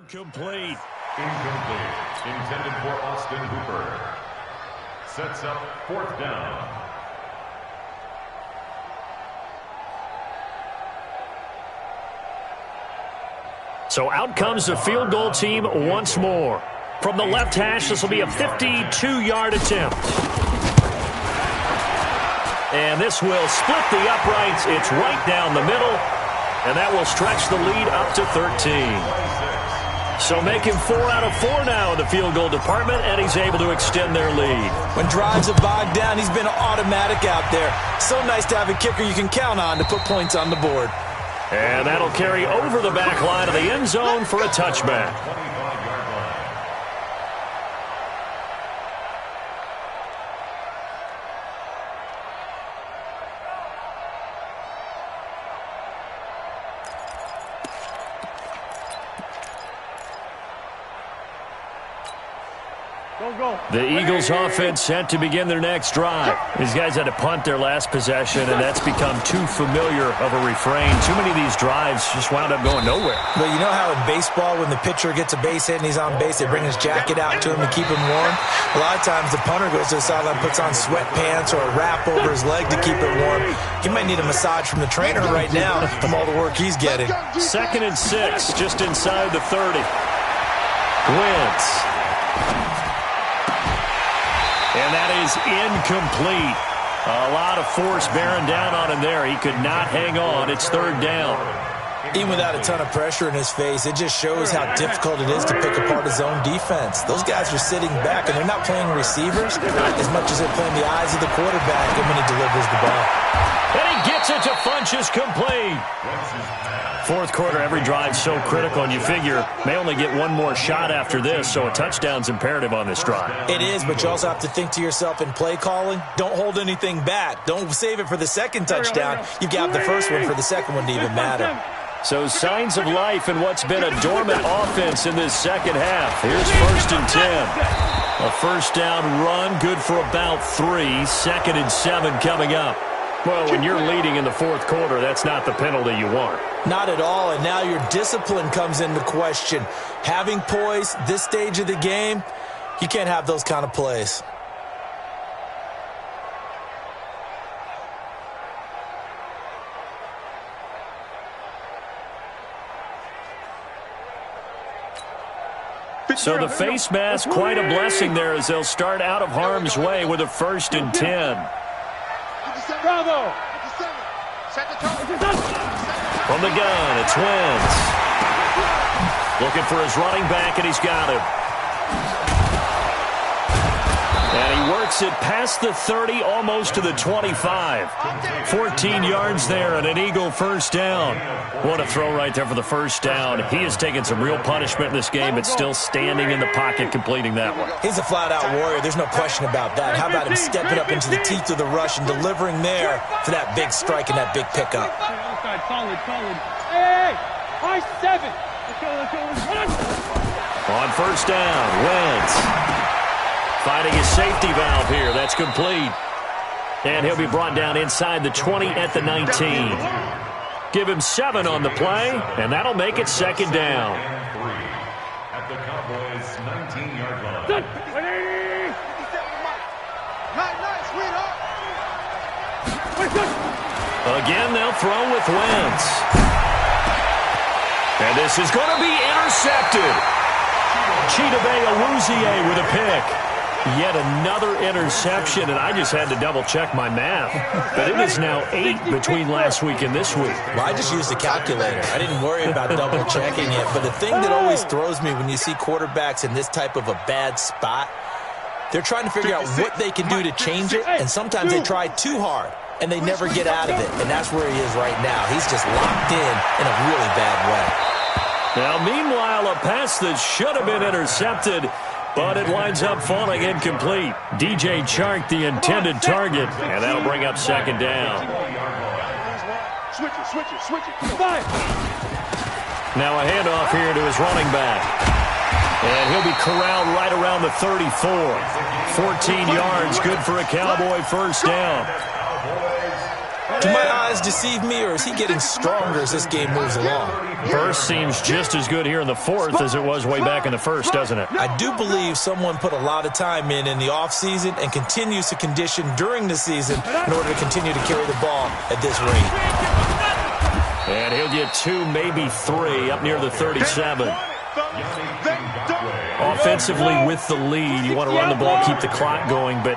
Speaker 1: Complete.
Speaker 3: Incomplete. Intended for Austin Hooper. Sets up fourth down.
Speaker 1: So out comes the field goal team once more. From the left hash, this will be a 52-yard attempt. And this will split the uprights. It's right down the middle. And that will stretch the lead up to 13. So making 4 out of 4 now in the field goal department, and he's able to extend their lead.
Speaker 2: When drives have bogged down, he's been automatic out there. So nice to have a kicker you can count on to put points on the board.
Speaker 1: And that'll carry over the back line of the end zone for a touchback. The Eagles offense set to begin their next drive. These guys had to punt their last possession, and that's become too familiar of a refrain. Too many of these drives just wound up going nowhere.
Speaker 2: But you know how in baseball, when the pitcher gets a base hit and he's on base, they bring his jacket out to him to keep him warm? A lot of times the punter goes to the sideline, puts on sweatpants or a wrap over his leg to keep it warm. He might need a massage from the trainer right now from all the work he's getting.
Speaker 1: 2nd and 6, just inside the 30. Wentz. And that is incomplete. A lot of force bearing down on him there. He could not hang on. It's 3rd down.
Speaker 2: Even without a ton of pressure in his face, it just shows how difficult it is to pick apart his own defense. Those guys are sitting back, and they're not playing receivers as much as they're playing the eyes of the quarterback when he delivers the ball.
Speaker 1: And he gets it to Funchess, complete. 4th quarter, every drive's so critical, and you figure may only get one more shot after this, so a touchdown's imperative on this drive.
Speaker 2: It is, but you also have to think to yourself in play calling, don't hold anything back. Don't save it for the second touchdown. You've got the first one for the second one to even matter.
Speaker 1: So signs of life in what's been a dormant offense in this second half. Here's 1st and 10. A first down run, good for about 3. 2nd and 7 coming up. Well, when you're leading in the 4th quarter, that's not the penalty you want.
Speaker 2: Not at all, and now your discipline comes into question. Having poise this stage of the game, you can't have those kind of plays.
Speaker 1: So the face mask, quite a blessing there as they'll start out of harm's way with a 1st and 10.
Speaker 4: Bravo!
Speaker 5: Set the tone.
Speaker 1: From the gun, it's Wentz. Looking for his running back, and he's got him. And he works it past the 30, almost to the 25. 14 yards there and an Eagle first down. What a throw right there for the first down. He has taken some real punishment in this game, but still standing in the pocket completing that one.
Speaker 2: He's a flat-out warrior. There's no question about that. How about him stepping up into the teeth of the rush and delivering there for that big strike and that big pickup.
Speaker 4: Solid. Hey, high 7. Let's go.
Speaker 1: On first down, Wentz finding his safety valve here. That's complete. And he'll be brought down inside the 20 at the 19. Give him 7 on the play, and that'll make it second down.
Speaker 3: At the Cowboys' 19-yard line.
Speaker 1: Again, they'll throw with Wentz. And this is going to be intercepted. Chidobe Awuzie with a pick. Yet another interception, and I just had to double-check my math. But it is now 8 between last week and this week.
Speaker 2: Well, I just used a calculator. I didn't worry about double-checking it. But the thing that always throws me when you see quarterbacks in this type of a bad spot, they're trying to figure out what they can do to change it, and sometimes they try too hard, and they never get out of it. And that's where he is right now. He's just locked in a really bad way.
Speaker 1: Now, meanwhile, a pass that should have been intercepted, but it winds up falling incomplete. DJ Chark, the intended target, and that'll bring up second down.
Speaker 4: Switch it. Fine.
Speaker 1: Now a handoff here to his running back. And he'll be corralled right around the 34. 14 yards, good for a Cowboy first down.
Speaker 2: Do my eyes deceive me, or is he getting stronger as this game moves along?
Speaker 1: First seems just as good here in the fourth as it was way back in the first, doesn't it?
Speaker 2: I do believe someone put a lot of time in the offseason and continues to condition during the season in order to continue to carry the ball at this rate.
Speaker 1: And he'll get 2, maybe 3, up near the 37. Offensively with the lead, you want to run the ball, keep the clock going, but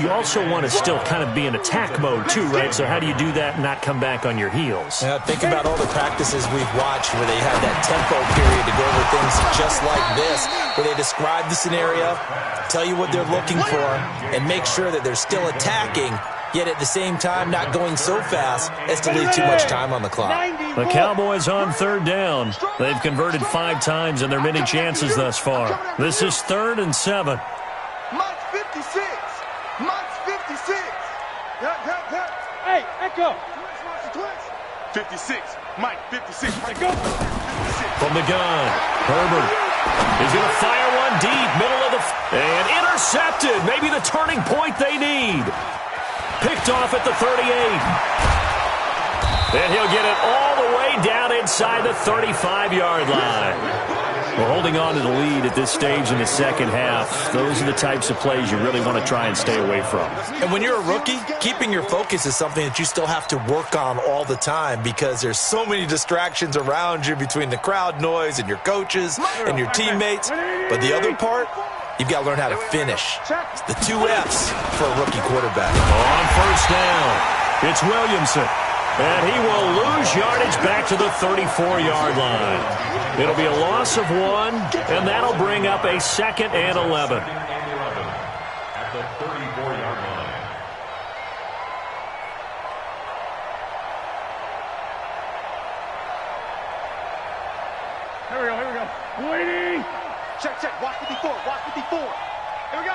Speaker 1: you also want to still kind of be in attack mode too, right? So how do you do that and not come back on your heels?
Speaker 2: Yeah, think about all the practices we've watched where they have that tempo period to go over things just like this, where they describe the scenario, tell you what they're looking for, and make sure that they're still attacking, yet at the same time not going so fast as to leave too much time on the clock.
Speaker 1: The Cowboys on third down. They've converted 5 times in their many chances thus far. This is 3rd and 7.
Speaker 5: Mike's 56.
Speaker 4: Hey, Echo.
Speaker 5: 56. Mike, 56.
Speaker 4: Let go.
Speaker 1: From the gun, Herbert is going to fire one deep, middle of the... And intercepted. Maybe the turning point they need. Picked off at the 38. And he'll get it all the way down inside the 35-yard line. We're holding on to the lead at this stage in the second half. Those are the types of plays you really want to try and stay away from.
Speaker 2: And when you're a rookie, keeping your focus is something that you still have to work on all the time because there's so many distractions around you between the crowd noise and your coaches and your teammates. But the other part, you've got to learn how to finish. It's the 2 F's for a rookie quarterback.
Speaker 1: On first down, it's Williamson. And he will lose yardage back to the 34-yard line. It'll be a loss of 1, and that'll bring up a 2nd and 11.
Speaker 3: At the 34-yard line.
Speaker 4: Here we go. Waiting.
Speaker 5: Check. Watch 54. Here we go.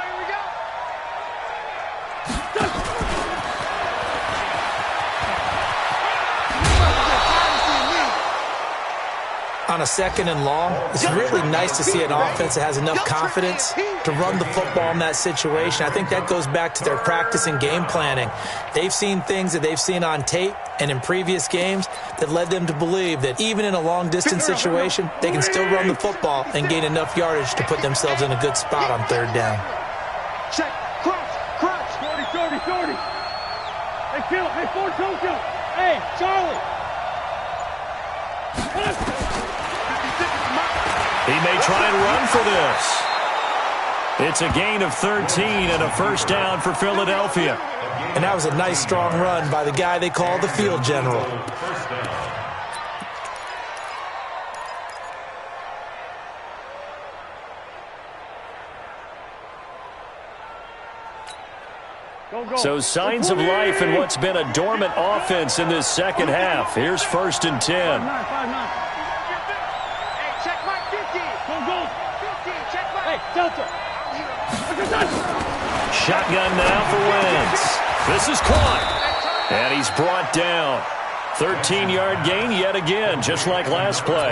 Speaker 2: On a 2nd and long, it's really nice to see an offense that has enough confidence to run the football in that situation. I think that goes back to their practice and game planning. They've seen things that they've seen on tape and in previous games that led them to believe that even in a long-distance situation, they can still run the football and gain enough yardage to put themselves in a good spot on 3rd down.
Speaker 5: Check. Crouch.
Speaker 4: 30. Hey, kill it. Hey, 4, don't kill it. Hey, Charlie.
Speaker 1: He may try and run for this. It's a gain of 13 and a first down for Philadelphia.
Speaker 2: And that was a nice, strong run by the guy they call the field general.
Speaker 1: So signs of life in what's been a dormant offense in this second half. Here's 1st and 10.
Speaker 5: Hey, check my 50. Go. 50, check my.
Speaker 4: Hey, Delta.
Speaker 1: Shotgun now for Wentz. This is caught. And he's brought down. 13-yard gain yet again, just like last play.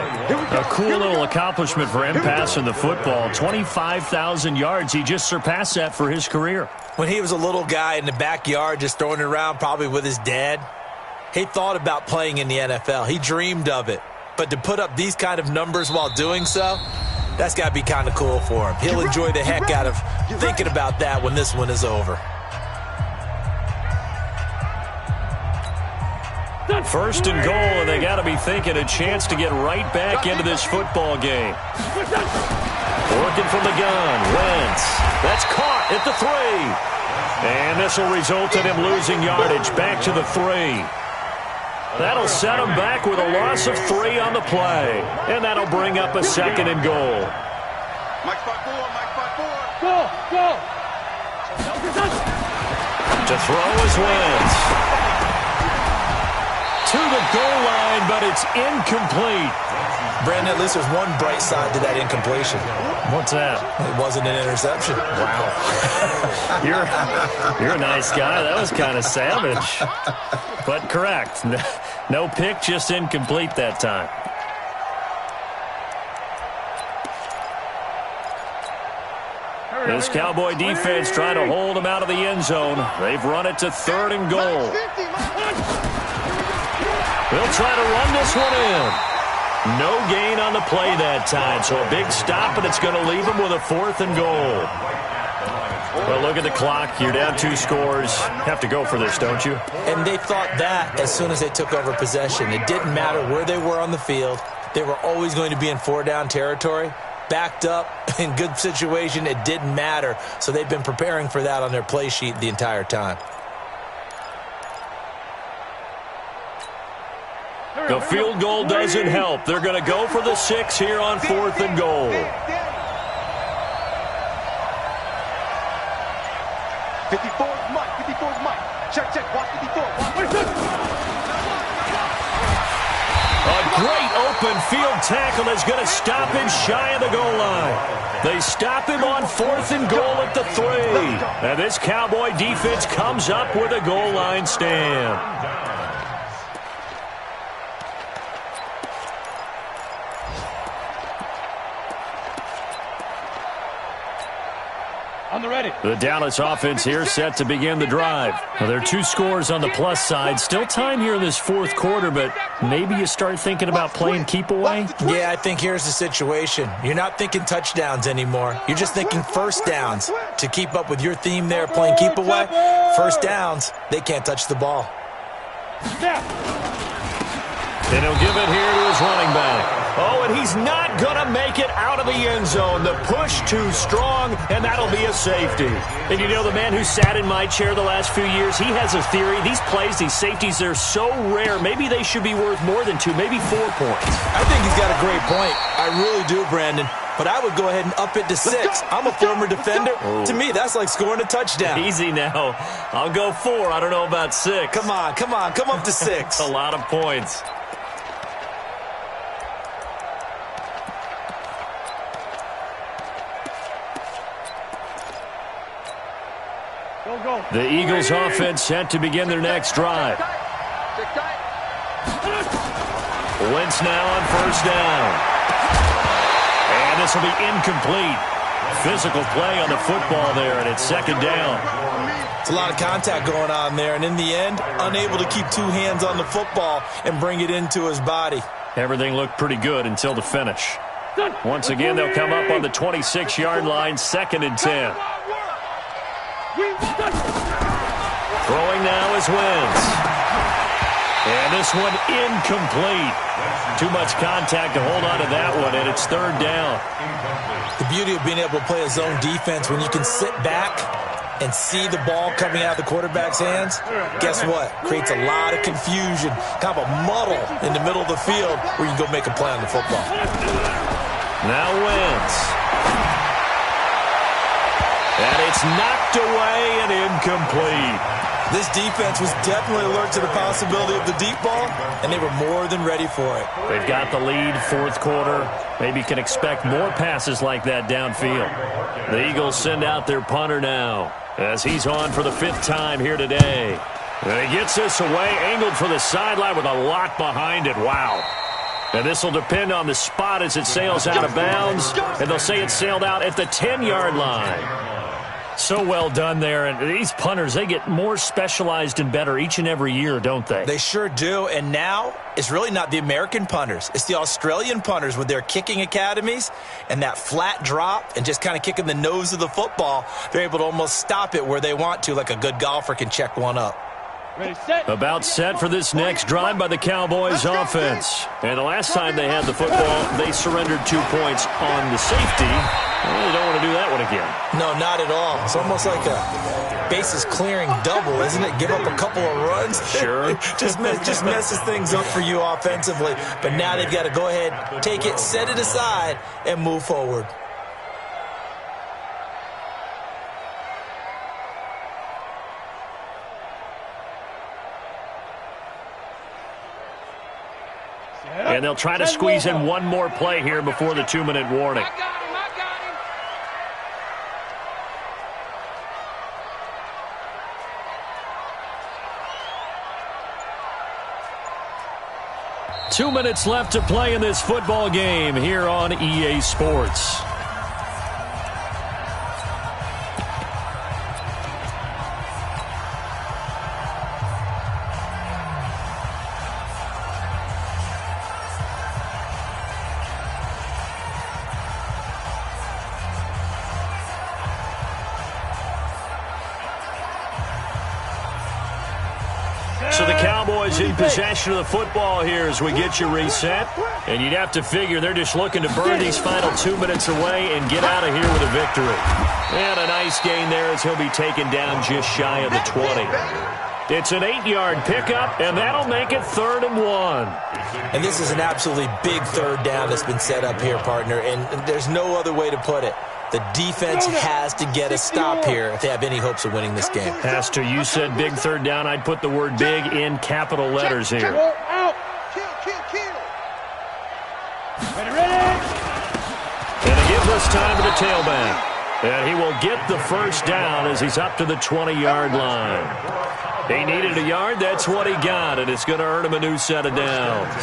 Speaker 1: A cool little accomplishment for him passing the football. 25,000 yards. He just surpassed that for his career.
Speaker 2: When he was a little guy in the backyard just throwing it around probably with his dad, he thought about playing in the NFL. He dreamed of it. But to put up these kind of numbers while doing so, that's got to be kind of cool for him. He'll enjoy the heck out of thinking about that when this one is over.
Speaker 1: 1st and goal, and they got to be thinking a chance to get right back into this football game. Working from the gun, Wentz. That's caught at the 3. And this will result in him losing yardage back to the 3. That'll set him back with a loss of 3 on the play. And that'll bring up a 2nd and goal.
Speaker 3: Mike 5-4, Mike 5-4.
Speaker 4: Go.
Speaker 1: To throw is Wentz. To the goal line, but it's incomplete.
Speaker 2: Brandon, at least there's one bright side to that incompletion.
Speaker 1: What's that?
Speaker 2: It wasn't an interception.
Speaker 1: Wow. You're a nice guy. That was kind of savage. But correct. No pick, just incomplete that time. This Cowboy defense trying to hold him out of the end zone. They've run it to 3rd and goal. They'll try to run this one in. No gain on the play that time, so a big stop, and it's going to leave them with a 4th and goal. Well, look at the clock. You're down 2 scores. Have to go for this, don't you?
Speaker 2: And they thought that as soon as they took over possession. It didn't matter where they were on the field. They were always going to be in 4-down territory. Backed up, in good situation, it didn't matter. So they've been preparing for that on their play sheet the entire time.
Speaker 1: The field goal doesn't help. They're going to go for the 6 here on 4th and goal.
Speaker 3: 54 is Mike. 54 is Mike. Check. Watch 54.
Speaker 1: A great open field tackle is going to stop him shy of the goal line. They stop him on 4th and goal at the 3. And this Cowboy defense comes up with a goal line stand.
Speaker 4: On the ready.
Speaker 1: The Dallas offense here set to begin the drive. Well, there are 2 scores on the plus side. Still time here in this 4th quarter, but maybe you start thinking about playing keep away?
Speaker 2: Yeah, I think here's the situation. You're not thinking touchdowns anymore. You're just thinking 1st downs. To keep up with your theme there, playing keep away, 1st downs, they can't touch the ball.
Speaker 1: And he'll give it here to his running back. Oh, and he's not going to make it out of the end zone. The push too strong, and that'll be a safety. And you know, the man who sat in my chair the last few years, he has a theory. These plays, these safeties, they're so rare. Maybe they should be worth more than 2, maybe 4 points.
Speaker 2: I think he's got a great point. I really do, Brandon. But I would go ahead and up it to 6. I'm a former defender.
Speaker 1: Oh.
Speaker 2: To me, that's like scoring a touchdown.
Speaker 1: Easy now. I'll go 4. I don't know about 6.
Speaker 2: Come on. Come up to 6.
Speaker 1: A lot of points. The Eagles offense set to begin their next drive. Wentz now on 1st down. And this will be incomplete. Physical play on the football there, and it's 2nd down.
Speaker 2: It's a lot of contact going on there, and in the end, unable to keep 2 hands on the football and bring it into his body.
Speaker 1: Everything looked pretty good until the finish. Once again, they'll come up on the 26-yard line, 2nd and 10. Throwing now is Wentz. And this one incomplete. Too much contact to hold on to that one, and it's 3rd down.
Speaker 2: The beauty of being able to play a zone defense when you can sit back and see the ball coming out of the quarterback's hands, guess what? Creates a lot of confusion, kind of a muddle in the middle of the field where you can go make a play on the football.
Speaker 1: Now Wentz. And it's knocked away and incomplete.
Speaker 2: This defense was definitely alert to the possibility of the deep ball, and they were more than ready for it.
Speaker 1: They've got the lead, fourth quarter. Maybe can expect more passes like that downfield. The Eagles send out their punter now as he's on for the 5th time here today. And he gets this away, angled for the sideline with a lot behind it. Wow. And this will depend on the spot as it sails out of bounds. And they'll say it sailed out at the 10-yard line. So well done there. And these punters, they get more specialized and better each and every year, don't they?
Speaker 2: They sure do. And now it's really not the American punters. It's the Australian punters with their kicking academies and that flat drop and just kind of kicking the nose of the football. They're able to almost stop it where they want to, like a good golfer can check one up.
Speaker 4: Ready, set.
Speaker 1: About set for this next drive by the Cowboys offense. And the last time they had the football, they surrendered 2 points on the safety. Well, they don't want to do that one again.
Speaker 2: No, not at all. It's almost like a bases clearing double, isn't it? Give up a couple of runs.
Speaker 1: Sure.
Speaker 2: just messes things up for you offensively. But now they've got to go ahead, take it, set it aside, and move forward.
Speaker 1: And they'll try to squeeze in one more play here before the 2-minute warning.
Speaker 4: I got him.
Speaker 1: 2 minutes left to play in this football game here on EA Sports. So the Cowboys in possession of the football here as we get you reset. And you'd have to figure they're just looking to burn these final 2 minutes away and get out of here with a victory. And a nice gain there as he'll be taken down just shy of the 20. It's an 8-yard pickup, and that'll make it 3rd and 1.
Speaker 2: And this is an absolutely big third down that's been set up here, partner, and there's no other way to put it. The defense has to get a stop here if they have any hopes of winning this game.
Speaker 1: Has to. You said big third down. I'd put the word big in capital letters here.
Speaker 4: Out.
Speaker 5: Kill.
Speaker 4: Ready.
Speaker 1: And they give this time to the tailback. And he will get the first down as he's up to the 20-yard line. He needed a yard. That's what he got, and it's going to earn him a new set of downs.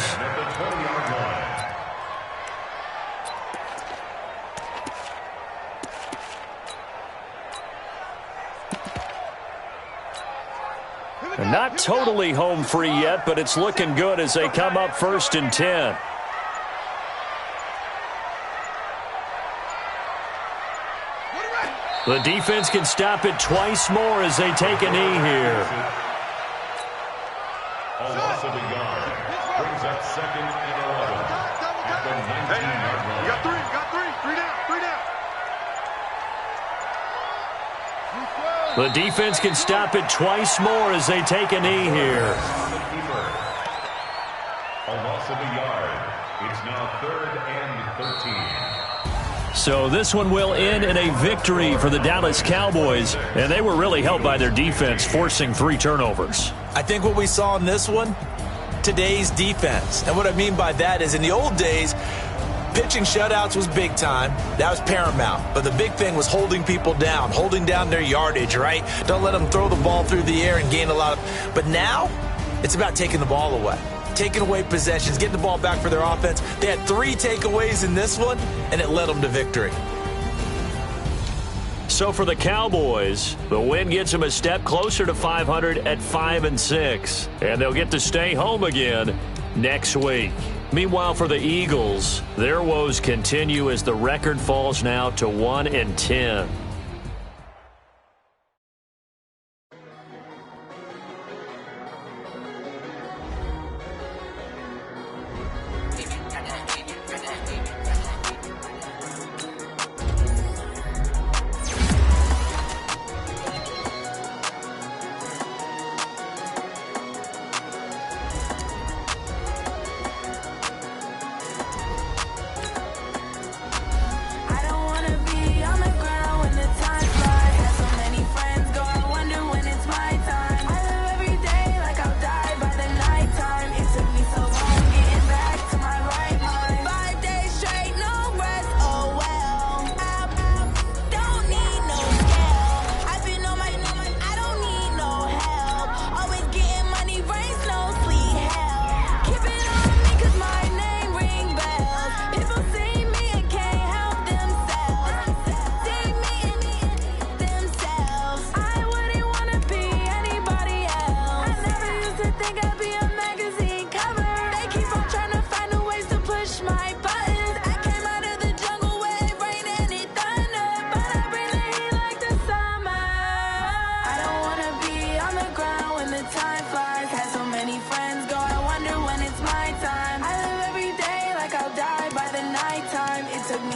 Speaker 1: And not totally home free yet, but it's looking good as they come up 1st and 10. The defense can stop it twice more as they take a knee here.
Speaker 3: A loss of a yard brings up 2nd and 11 at the 19-yard line.
Speaker 5: You got three. Three down.
Speaker 1: The defense can stop it twice more as they take a knee here.
Speaker 3: A loss of a yard. It's now 3rd and 13.
Speaker 1: So this one will end in a victory for the Dallas Cowboys, and they were really helped by their defense, forcing 3 turnovers.
Speaker 2: I think what we saw in this one, today's defense. And what I mean by that is in the old days, pitching shutouts was big time. That was paramount. But the big thing was holding people down, holding down their yardage, right? Don't let them throw the ball through the air and gain a lot of... But now, it's about taking the ball away. Taking away possessions, getting the ball back for their offense. They had 3 takeaways in this one, and it led them to victory.
Speaker 1: So for the Cowboys, the win gets them a step closer to 500 at 5-6. And they'll get to stay home again next week. Meanwhile, for the Eagles, their woes continue as the record falls now to 1-10.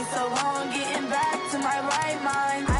Speaker 6: me so long getting back to my right mind.